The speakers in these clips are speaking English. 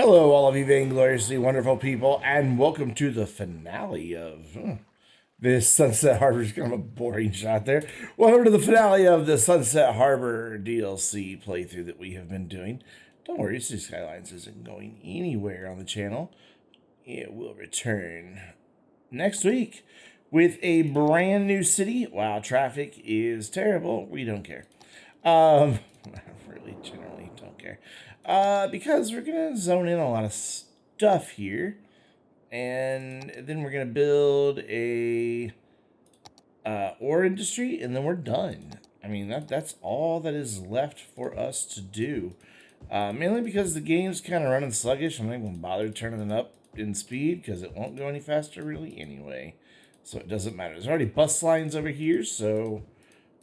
Hello, all of you vaingloriously wonderful people, and welcome to the finale of this Sunset Harbor. Is kind of a boring shot there. Welcome to the finale of the Sunset Harbor DLC playthrough that we have been doing. Don't worry, City Skylines isn't going anywhere on the channel. It will return next week with a brand new city. Wow, traffic is terrible. We don't care. Really generally don't care. Because we're gonna zone in a lot of stuff here, and then we're gonna build a ore industry, and then we're done. I mean, that's all that is left for us to do. Mainly because the game's kind of running sluggish. I'm not even gonna bother turning it up in speed because it won't go any faster really anyway. So it doesn't matter. There's already bus lines over here, so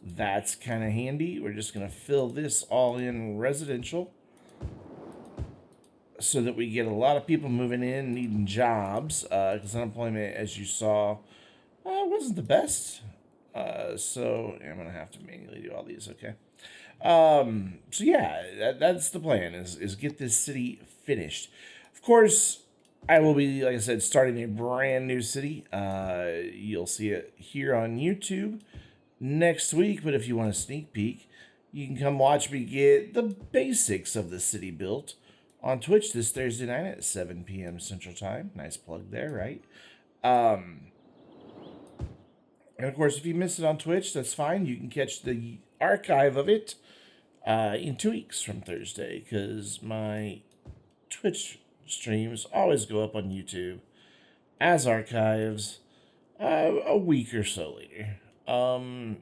that's kind of handy. We're just gonna fill this all in residential so that we get a lot of people moving in needing jobs, because unemployment, as you saw, wasn't the best. So I'm gonna have to manually do all these. Okay. So yeah, that's the plan: is get this city finished. Of course, I will be, like I said, starting a brand new city. You'll see it here on YouTube next week. But if you want a sneak peek, you can come watch me get the basics of the city built on Twitch this Thursday night at 7 p.m. Central Time. Nice plug there, right? And of course, if you miss it on Twitch, that's fine. You can catch the archive of it in 2 weeks from Thursday, because my Twitch streams always go up on YouTube as archives a week or so later.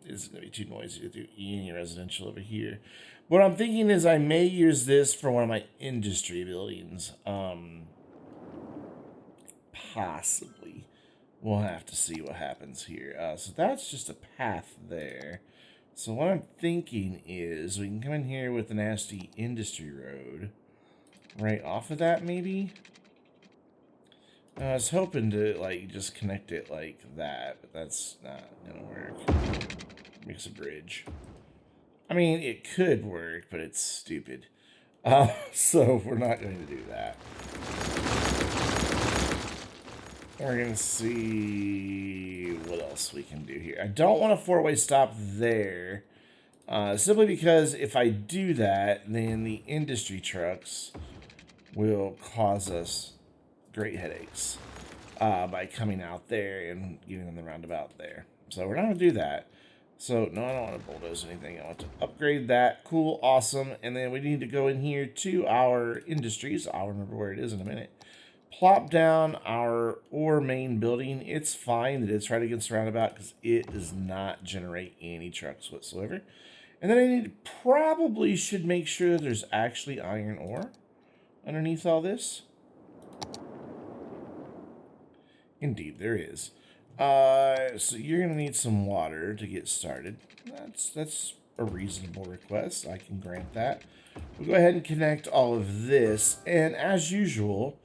It's gonna be too noisy to do any residential over here. What I'm thinking is I may use this for one of my industry buildings. Possibly. We'll have to see what happens here. So that's just a path there. So what I'm thinking is we can come in here with a nasty industry road. Right off of that, maybe? I was hoping to, like, just connect it like that, but that's not gonna work. Makes a bridge. I mean, it could work, but it's stupid. So we're not going to do that. We're going to see what else we can do here. I don't want a four-way stop there. Simply because if I do that, then the industry trucks will cause us great headaches by coming out there and getting in the roundabout there. So we're not going to do that. So, no, I don't want to bulldoze anything. I want to upgrade that. Cool, awesome. And then we need to go in here to our industries. I'll remember where it is in a minute. Plop down our ore main building. It's fine that it's right against the roundabout because it does not generate any trucks whatsoever. And then I need probably should make sure there's actually iron ore underneath all this. Indeed, there is. So you're gonna need some water to get started. That's a reasonable request. I can grant that. We'll go ahead and connect all of this, and as usual,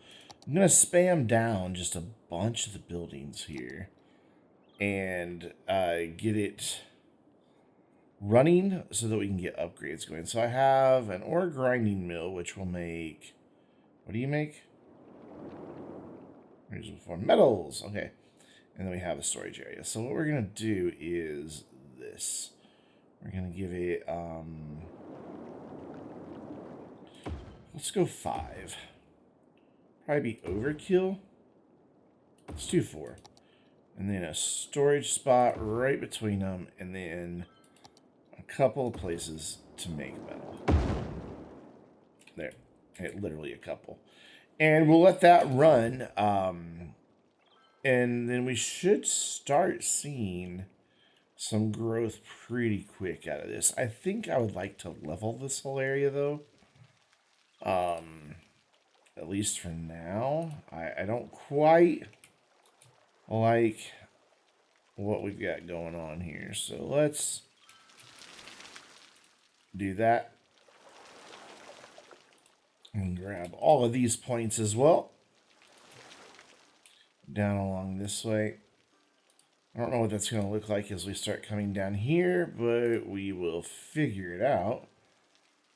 I'm gonna spam down just a bunch of the buildings here, and get it running so that we can get upgrades going. So I have an ore grinding mill, which will make. What do you make? For metals. Okay. And then we have a storage area. So what we're going to do is this. We're going to give it, let's go 5. Probably be overkill. Let's do 4. And then a storage spot right between them. And then a couple of places to make metal. There. Literally a couple. And we'll let that run. And then we should start seeing some growth pretty quick out of this. I think I would like to level this whole area, though. At least for now. I don't quite like what we've got going on here. So let's do that. And grab all of these points as well. Down along this way. I don't know what that's going to look like as we start coming down here, but we will figure it out.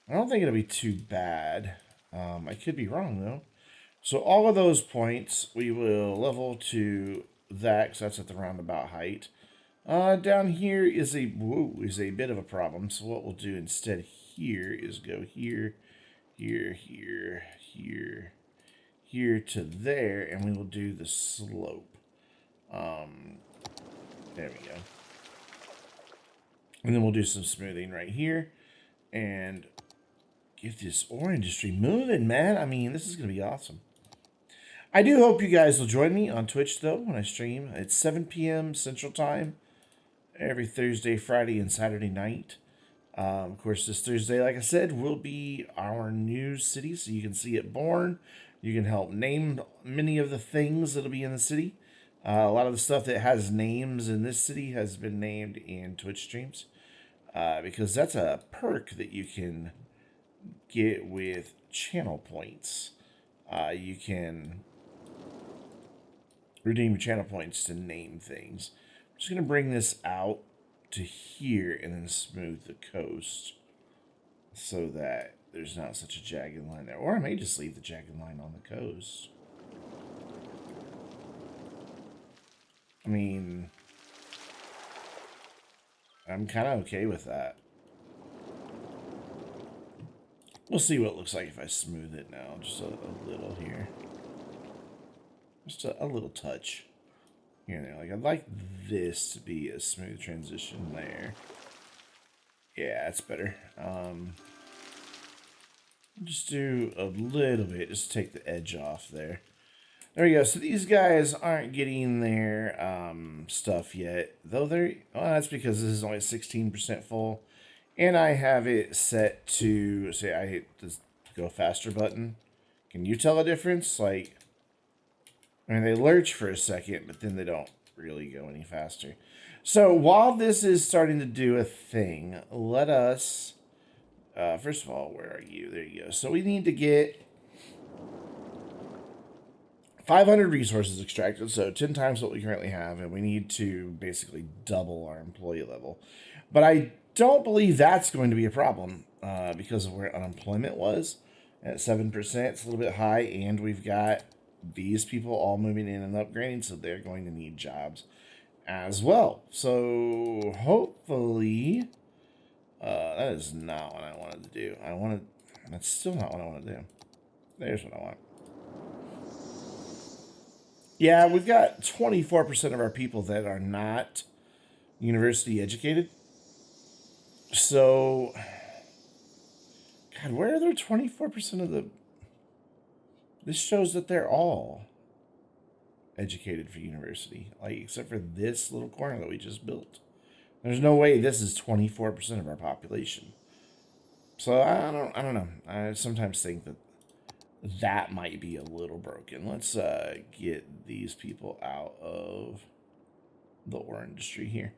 I don't think it'll be too bad. I could be wrong, though. So all of those points we will level to that, because that's at the roundabout height. Down here is a bit of a problem. So what we'll do instead here is go here, here, here to there, and we will do the slope. There we go. And then we'll do some smoothing right here and get this ore industry moving, man. I mean, this is going to be awesome. I do hope you guys will join me on Twitch, though, when I stream. It's 7 p.m. Central Time every Thursday, Friday, and Saturday night. Of course, this Thursday, like I said, will be our new city, so you can see it born. You can help name many of the things that'll be in the city. A lot of the stuff that has names in this city has been named in Twitch streams, because that's a perk that you can get with channel points. You can redeem your channel points to name things. I'm just going to bring this out to here and then smooth the coast so that there's not such a jagged line there. Or I may just leave the jagged line on the coast. I mean, I'm kind of okay with that. We'll see what it looks like if I smooth it now. Just a little here. Just a little touch here and there. Like, I'd like this to be a smooth transition there. Yeah, that's better. Just do a little bit, just take the edge off there. There we go. So these guys aren't getting their stuff yet, though they're. Well, that's because this is only 16% full, and I have it set to say I hit the go faster button. Can you tell a difference? Like, I mean, they lurch for a second, but then they don't really go any faster. So while this is starting to do a thing, let us. First of all, where are you? There you go. So we need to get 500 resources extracted, so 10 times what we currently have, and we need to basically double our employee level. But I don't believe that's going to be a problem because of where unemployment was at 7%. It's a little bit high, and we've got these people all moving in and upgrading, so they're going to need jobs as well. So hopefully, that is not what I wanted to do. That's still not what I want to do. There's what I want. Yeah, we've got 24% of our people that are not university educated. So, God, where are there 24% of the... This shows that they're all educated for university. Like, except for this little corner that we just built. There's no way this is 24% of our population. So, I don't know. I sometimes think that might be a little broken. Let's get these people out of the ore industry here.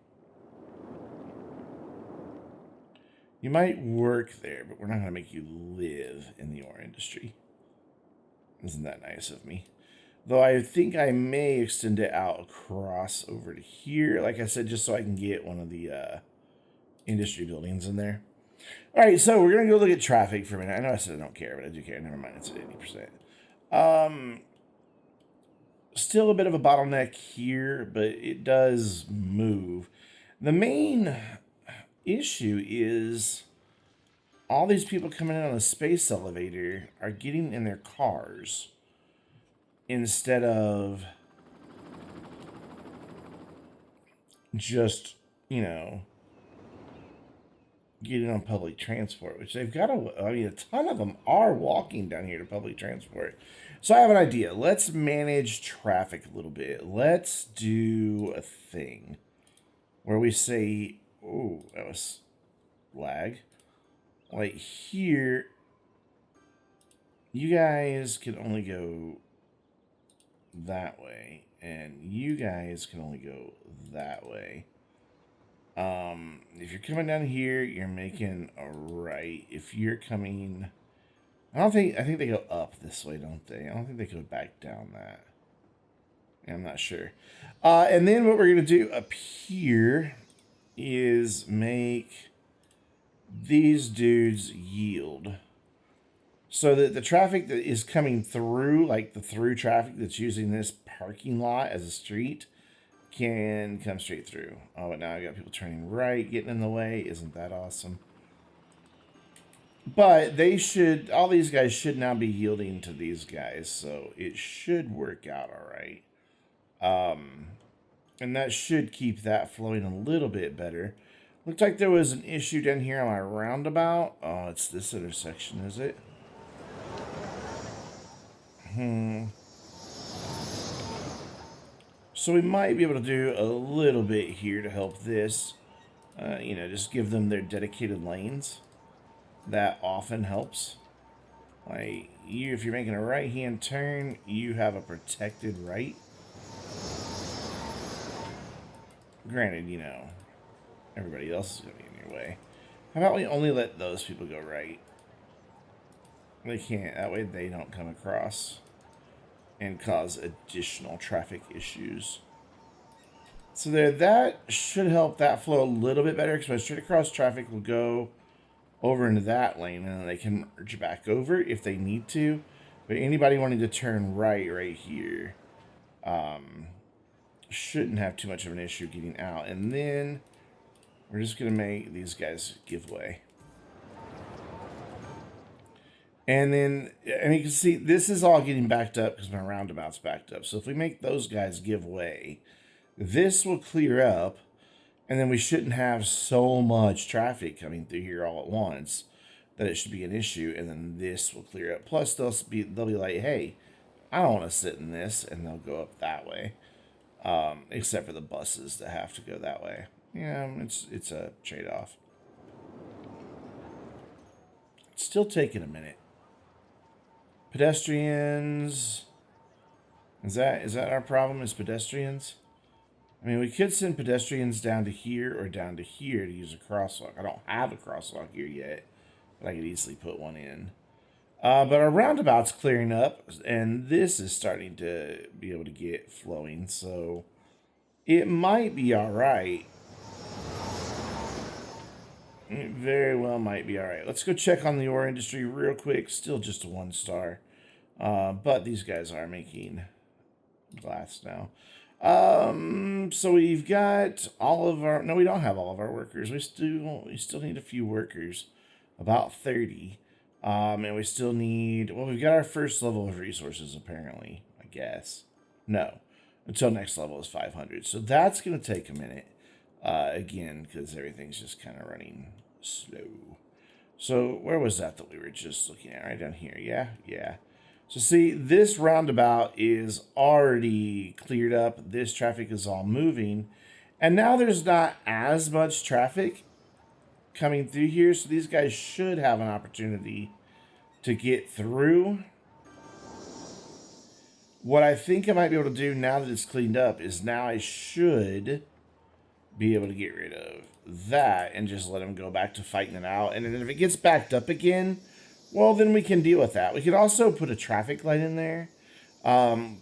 You might work there, but we're not going to make you live in the ore industry. Isn't that nice of me? Though I think I may extend it out across over to here, like I said, just so I can get one of the industry buildings in there. All right, so we're going to go look at traffic for a minute. I know I said I don't care, but I do care. Never mind, it's at 80%. Still a bit of a bottleneck here, but it does move. The main issue is all these people coming in on a space elevator are getting in their cars instead of just, getting on public transport, which they've got a ton of them are walking down here to public transport. So I have an idea. Let's manage traffic a little bit. Let's do a thing where we say, oh, that was lag. Like here, you guys can only go that way, and you guys can only go that way. If you're coming down here, you're making a right. If you're coming, I think they go up this way, don't they? I don't think they go back down that. I'm not sure. And then what we're going to do up here is make these dudes yield. so that the traffic that is coming through, like the through traffic that's using this parking lot as a street, can come straight through. Oh, but now I got people turning right, getting in the way. Isn't that awesome? But they should, all these guys should now be yielding to these guys, so it should work out all right. And that should keep that flowing a little bit better. Looks like there was an issue down here on my roundabout. Oh, it's this intersection, is it? So we might be able to do a little bit here to help this. Just give them their dedicated lanes. That often helps. Like, if you're making a right-hand turn, you have a protected right. Granted, everybody else is going to be in your way. How about we only let those people go right? They can't. That way they don't come across and cause additional traffic issues. So there, that should help that flow a little bit better, because my straight across traffic will go over into that lane, and then they can merge back over if they need to. But anybody wanting to turn right here shouldn't have too much of an issue getting out. And then we're just going to make these guys give way. And then, and you can see, this is all getting backed up because my roundabout's backed up. So if we make those guys give way, this will clear up, and then we shouldn't have so much traffic coming through here all at once that it should be an issue, and then this will clear up. Plus, they'll be like, hey, I don't want to sit in this, and they'll go up that way. Except for the buses that have to go that way. Yeah, it's a trade-off. It's still taking a minute. Pedestrians. Is that our problem, is pedestrians? I mean, we could send pedestrians down to here or down to here to use a crosswalk. I don't have a crosswalk here yet, but I could easily put one in. But our roundabout's clearing up, and this is starting to be able to get flowing, so it might be all right. It very well might be all right. Let's go check on the ore industry real quick. Still just a 1 star. But these guys are making glass now. So we've got all of our... No, we don't have all of our workers. We still need a few workers. About 30. And we still need... Well, we've got our first level of resources, apparently. I guess. No. Until next level is 500. So that's going to take a minute. Again, because everything's just kind of running slow. So where was that we were just looking at? Right down here. Yeah. So see, this roundabout is already cleared up. This traffic is all moving. And now there's not as much traffic coming through here. So these guys should have an opportunity to get through. What I think I might be able to do now that it's cleaned up is now I should be able to get rid of that and just let them go back to fighting it out. And then if it gets backed up again, well, then we can deal with that. We could also put a traffic light in there and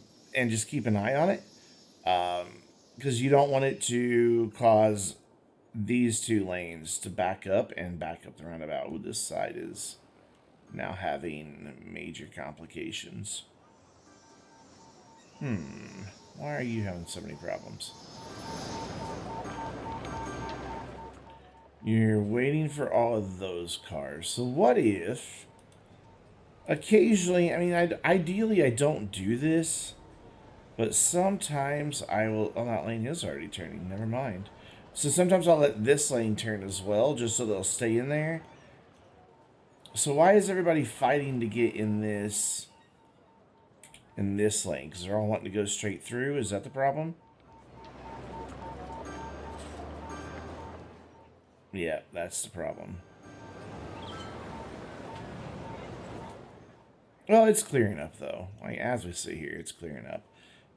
just keep an eye on it, because you don't want it to cause these 2 lanes to back up the roundabout. Ooh, this side is now having major complications. Why are you having so many problems? You're waiting for all of those cars. So what if occasionally, I mean, ideally I don't do this, but sometimes I will... Oh, that lane is already turning. Never mind. So sometimes I'll let this lane turn as well, just so they'll stay in there. So why is everybody fighting to get in this lane? Because they're all wanting to go straight through? Is that the problem? Yeah, that's the problem. Well, it's clearing up, though. Like, as we see here, it's clearing up.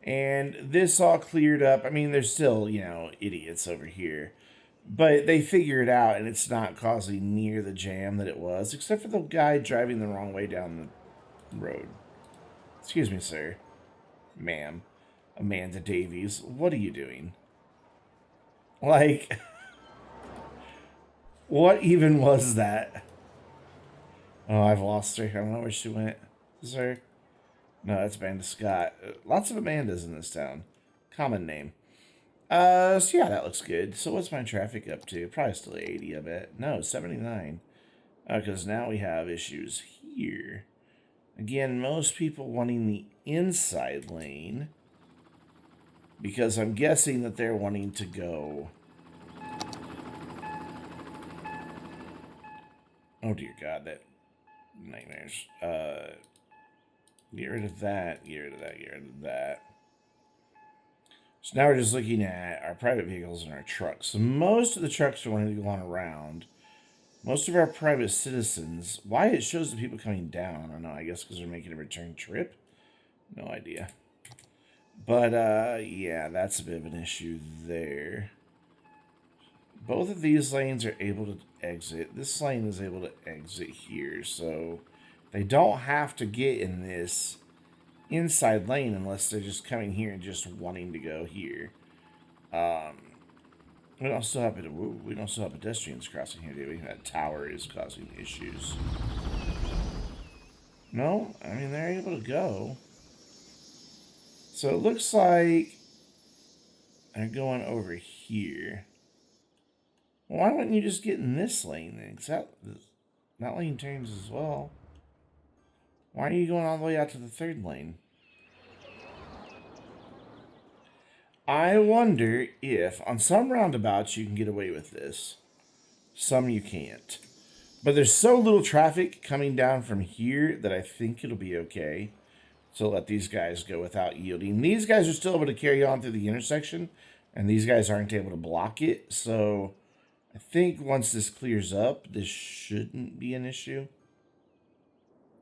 And this all cleared up. I mean, there's still, idiots over here. But they figure it out, and it's not causing near the jam that it was, except for the guy driving the wrong way down the road. Excuse me, sir. Ma'am. Amanda Davies. What are you doing? Like... What even was that? Oh, I've lost her. I don't know where she went. Is her? No, that's Amanda Scott. Lots of Amandas in this town. Common name. So yeah, that looks good. So what's my traffic up to? Probably still 80, I bet. No, 79. Because now we have issues here. Again, most people wanting the inside lane. Because I'm guessing that they're wanting to go... Oh dear God, that... Nightmares. Get rid of that, get rid of that, get rid of that. So now we're just looking at our private vehicles and our trucks. So most of the trucks are wanting to go on around. Most of our private citizens, why it shows the people coming down, I don't know. I guess because they're making a return trip. No idea. But, yeah, that's a bit of an issue there. Both of these lanes are able to exit. This lane is able to exit here, so they don't have to get in this inside lane unless they're just coming here and just wanting to go here. We don't still have we don't still have pedestrians crossing here, do we? That tower is causing issues. No, I mean they're able to go. So it looks like they're going over here. Well, why wouldn't you just get in this lane then? Because that lane turns as well. Why are you going all the way out to the third lane? I wonder if on some roundabouts you can get away with this. Some you can't. But there's so little traffic coming down from here that I think it'll be okay. So let these guys go without yielding. These guys are still able to carry on through the intersection, and these guys aren't able to block it. So I think once this clears up, this shouldn't be an issue.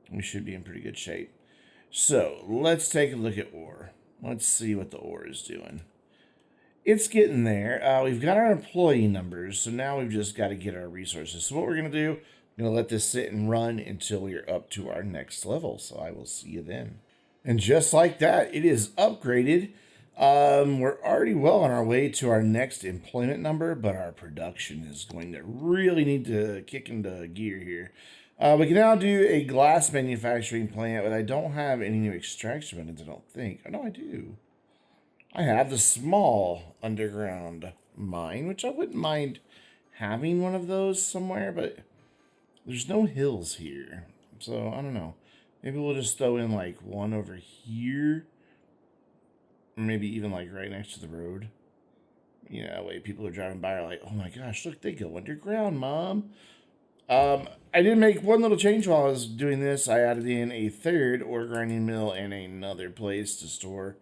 We should be in pretty good shape. So let's take a look at ore. Let's see what the ore is doing. It's getting there. We've got our employee numbers, so now we've just got to get our resources. So what we're going to do, we're going to let this sit and run until we're up to our next level. So I will see you then. And just like that, it is upgraded. We're already well on our way to our next employment number, but our production is going to really need to kick into gear here. We can now do a glass manufacturing plant, but I don't have any new extraction methods, I don't think. Oh, no, I do. I have the small underground mine, which I wouldn't mind having one of those somewhere, but there's no hills here. So, I don't know. Maybe we'll just throw in, like, one over here. Or maybe even, like, right next to the road. Yeah, that way people are driving by are like, oh my gosh, look, they go underground, Mom. I did make one little change while I was doing this. I added in a third ore grinding mill and another place to store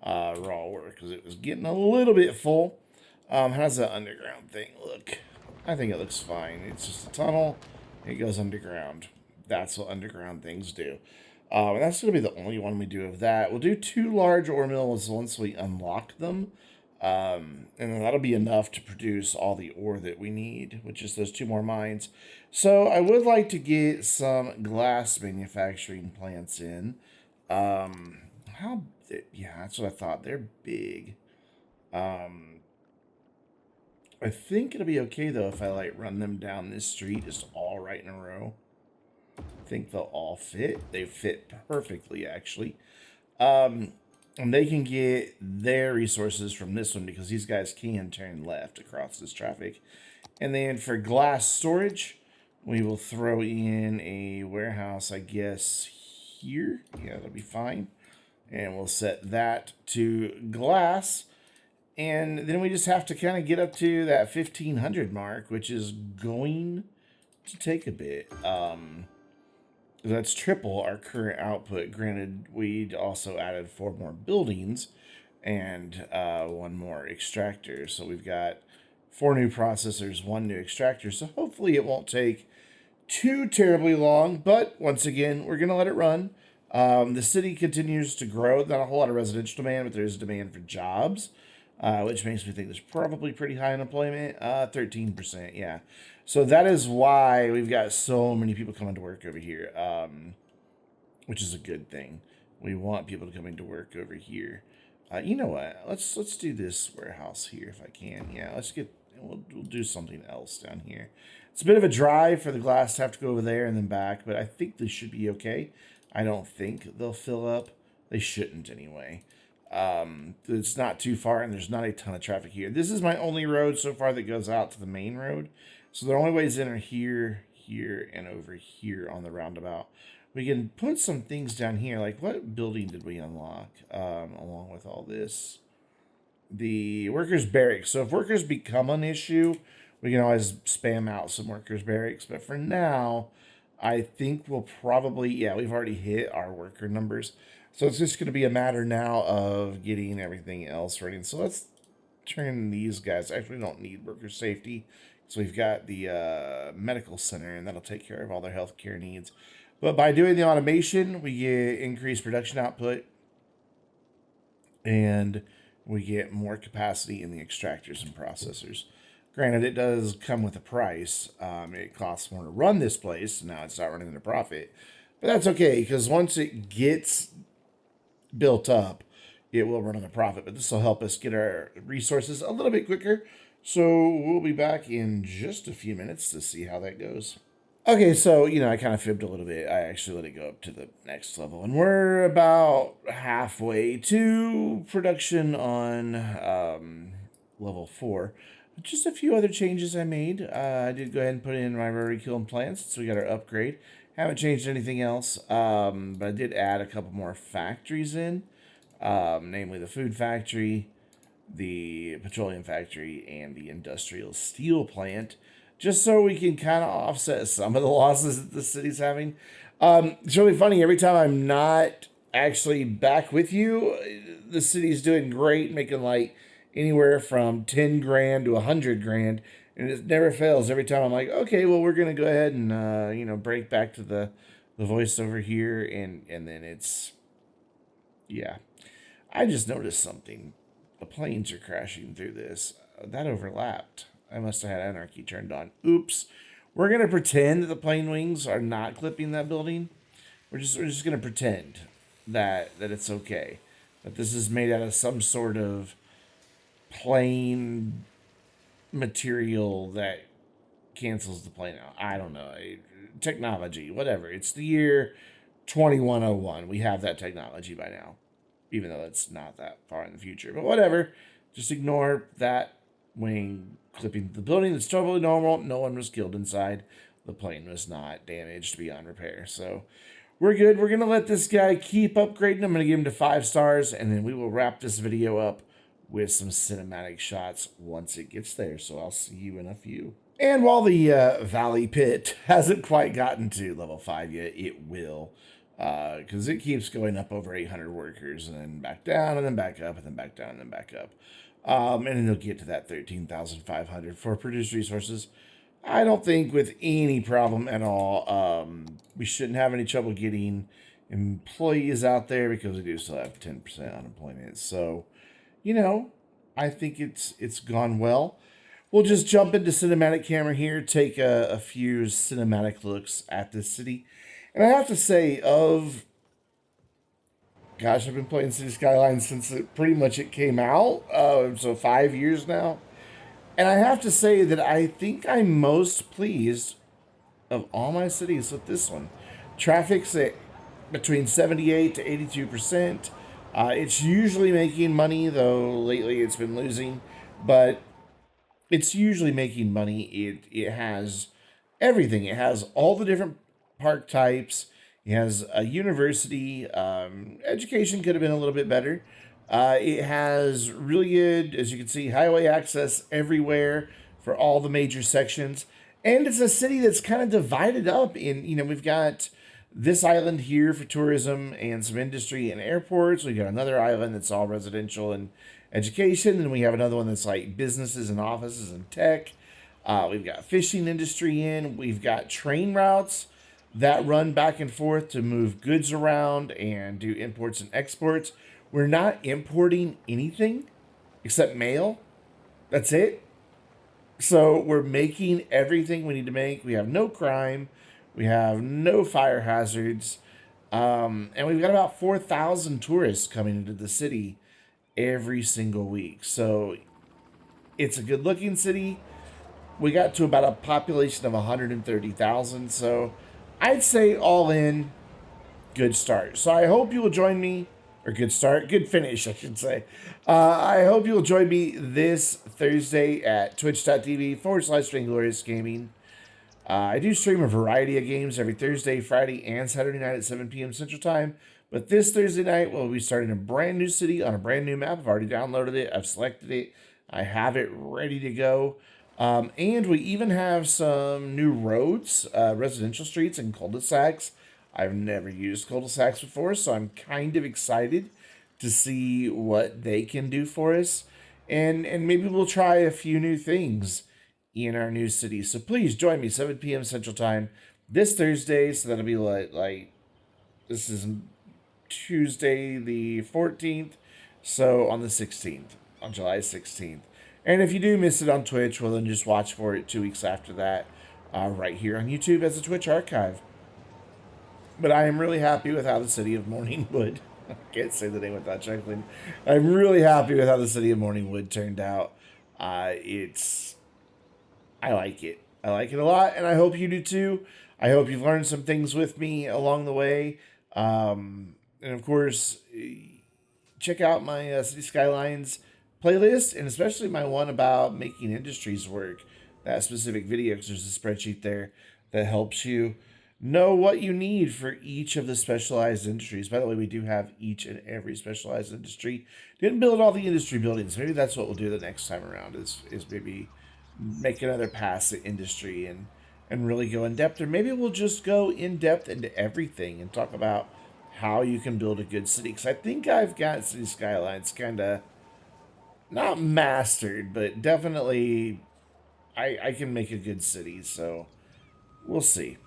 raw ore because it was getting a little bit full. How's that underground thing look? I think it looks fine. It's just a tunnel. It goes underground. That's what underground things do. And that's going to be the only one we do of that. We'll do 2 large ore mills once we unlock them. And then that'll be enough to produce all the ore that we need, which is those 2 more mines. So I would like to get some glass manufacturing plants in. Yeah, that's what I thought. They're big. I think it'll be okay though if I like run them down this street just all right in a row. I think they'll all fit. They fit perfectly actually. And they can get their resources from this one because these guys can turn left across this traffic. And then for glass storage, we will throw in a warehouse, I guess, here. Yeah, that'll be fine. And we'll set that to glass. And then we just have to kind of get up to that 1500 mark, which is going to take a bit. That's triple our current output. Granted, we also added 4 more buildings and 1 more extractor. So we've got 4 new processors, 1 new extractor. So hopefully it won't take too terribly long. But once again, we're going to let it run. The city continues to grow. Not a whole lot of residential demand, but there's demand for jobs, which makes me think there's probably pretty high unemployment. 13%, yeah. So that is why we've got so many people coming to work over here, which is a good thing. We want people to come into work over here. You know what? Let's do this warehouse here if I can. Yeah, We'll do something else down here. It's a bit of a drive for the glass to have to go over there and then back, but I think they should be okay. I don't think they'll fill up. They shouldn't anyway. It's not too far, and there's not a ton of traffic here. This is my only road so far that goes out to the main road. So the only ways in are here, here, and over here on the roundabout. We can put some things down here. Like, what building did we unlock along with all this? The workers' barracks. So if workers become an issue, we can always spam out some workers' barracks. But for now, I think we'll probably, yeah, we've already hit our worker numbers. So it's just going to be a matter now of getting everything else ready. So let's turn these guys. Actually, we don't need worker safety. So we've got the medical center, and that'll take care of all their healthcare needs. But by doing the automation, we get increased production output, and we get more capacity in the extractors and processors. Granted, it does come with a price. It costs more to run this place. Now it's not running at a profit. But that's okay, because once it gets built up, it will run on a profit. But this will help us get our resources a little bit quicker. So we'll be back in just a few minutes to see how that goes. Okay, so, I kind of fibbed a little bit. I actually let it go up to the next level. And we're about halfway to production on level 4. Just a few other changes I made. I did go ahead and put in my rotary kiln plants, so we got our upgrade. Haven't changed anything else, but I did add a couple more factories in, namely the food factory, the petroleum factory, and the industrial steel plant, just so we can kind of offset some of the losses that the city's having. It's really funny. Every time I'm not actually back with you, the city's doing great, making like anywhere from 10 grand to 100 grand. And it never fails. Every time I'm like, okay, well, we're going to go ahead and, break back to the voiceover here. And then it's, yeah. I just noticed something. The planes are crashing through this. That overlapped. I must have had anarchy turned on. Oops. We're going to pretend that the plane wings are not clipping that building. We're just going to pretend that it's okay. That this is made out of some sort of plane material that cancels the plane out. I don't know. Technology, whatever. It's the year 2101. We have that technology by now, even though it's not that far in the future. But whatever. Just ignore that wing clipping the building. It's totally normal. No one was killed inside. The plane was not damaged beyond repair. So we're good. We're going to let this guy keep upgrading. I'm going to give him to 5 stars, and then we will wrap this video up with some cinematic shots once it gets there. So I'll see you in a few. And while the Valley Pit hasn't quite gotten to level 5 yet, it will. Because it keeps going up over 800 workers, and then back down, and then back up, and then back down, and then back up. And then they'll get to that 13,500 for produced resources. I don't think with any problem at all. We shouldn't have any trouble getting employees out there, because we do still have 10% unemployment. So, I think it's gone well. We'll just jump into cinematic camera here, take a few cinematic looks at this city. And I have to say, I've been playing City Skylines since pretty much it came out, so 5 years now. And I have to say that I think I'm most pleased of all my cities with this one. Traffic's at between 78 to 82%. It's usually making money, though lately it's been losing. But it's usually making money. It has everything. It has all the different park types. It has a university. Education could have been a little bit better. It has really good, as you can see, highway access everywhere for all the major sections. And it's a city that's kind of divided up in, we've got this island here for tourism and some industry and airports. We've got another island that's all residential and education. And we have another one that's like businesses and offices and tech. We've got fishing industry in. We've got train routes that run back and forth to move goods around and do imports and exports. We're not importing anything except mail. That's it. So we're making everything we need to make. We have no crime. We have no fire hazards. And we've got about 4,000 tourists coming into the city every single week. So it's a good looking city. we got to about a population of 130,000. So I'd say all in, good start. So I hope you will join me, or good start, good finish, I should say. I hope you'll join me this Thursday at twitch.tv/Vainglorious Gaming. I do stream a variety of games every Thursday, Friday, and Saturday night at 7 p.m. Central Time. But this Thursday night, we'll be starting a brand new city on a brand new map. I've already downloaded it. I've selected it. I have it ready to go. And we even have some new roads, residential streets, and cul-de-sacs. I've never used cul-de-sacs before, so I'm kind of excited to see what they can do for us. And maybe we'll try a few new things in our new city. So please join me 7 p.m. Central Time this Thursday. So that'll be like this is Tuesday the 14th. So on the 16th, on July 16th. And if you do miss it on Twitch, well then just watch for it 2 weeks after that, right here on YouTube as a Twitch archive. But I am really happy with how the city of Morningwood, I can't say the name without chuckling. I'm really happy with how the city of Morningwood turned out. I like it. I like it a lot, and I hope you do too. I hope you've learned some things with me along the way. And of course, check out my City Skylines playlist, and especially my one about making industries work. That specific video, because there's a spreadsheet there that helps you know what you need for each of the specialized industries. By the way, we do have each and every specialized industry. Didn't build all the industry buildings. Maybe that's what we'll do the next time around, is maybe make another pass at industry and really go in depth. Or maybe we'll just go in depth into everything and talk about how you can build a good city. Because I think I've got City Skylines kind of not mastered, but definitely I can make a good city. So we'll see.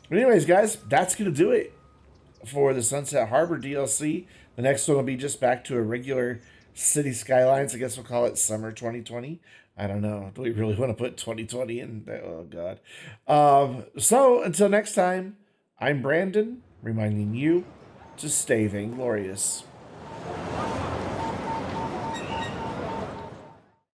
But anyways, guys, that's going to do it for the Sunset Harbor DLC. The next one will be just back to a regular City Skylines. I guess we'll call it Summer 2020. I don't know. Do we really want to put 2020 in there? Oh, God. So until next time, I'm Brandon, reminding you to stay vainglorious.